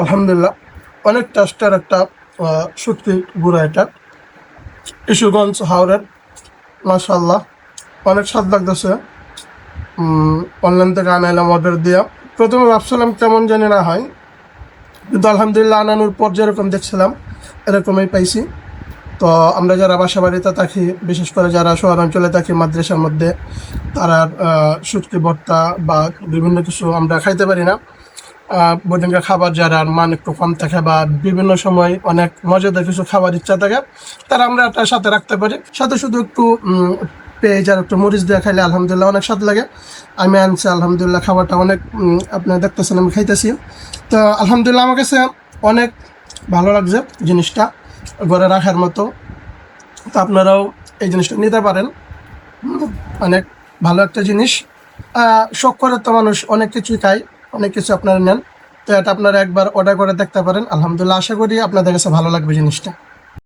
আলহামদুলিল্লাহ অনেক টেস্টের একটা শুটকি গুঁড়া এটা, কিশোরগঞ্জ হাওড়ের। মাশাআল্লাহ অনেক স্বাদ লাগতেছে। অনলাইন থেকে আনাইলাম অর্ডার দিয়া। প্রথমে ভাবছিলাম কেমন জানি না হয়, কিন্তু আলহামদুলিল্লাহ আনানোর পর যেরকম দেখছিলাম এরকমই পাইছি। তো আমরা যারা বাসা বাড়িতে থাকি, বিশেষ করে যারা শহরাঞ্চলে থাকি মাদ্রাসার মধ্যে, তারা শুটকি ভর্তা বা বিভিন্ন কিছু আমরা খাইতে পারি না। বোর্ডিংয়ের খাবার যারা মান একটু কম থাকে বা বিভিন্ন সময় অনেক মজাদার কিছু খাবার ইচ্ছা থাকে, তারা আমরা একটা সাথে রাখতে পারি। সাথে শুধু একটু পেঁয়াজ আর একটু মরিচ দিয়ে খাইলে আলহামদুলিল্লাহ অনেক স্বাদ লাগে। আমি আনছি আলহামদুলিল্লাহ, খাবারটা অনেক আপনারা দেখতেছেন আমি খাইতেছি। তো আলহামদুলিল্লাহ আমার কাছে অনেক ভালো লাগছে জিনিসটা, ঘরে রাখার মতো। তো আপনারাও এই জিনিসটা নিতে পারেন। অনেক ভালো একটা জিনিস। শখ করে তো মানুষ অনেক কিছুই খায়, অনেক কিছু আপনারা নেন। তো এটা আপনারা একবার অর্ডার করে দেখতে পারেন। আলহামদুলিল্লাহ আশা করি আপনাদের কাছে ভালো লাগবে জিনিসটা।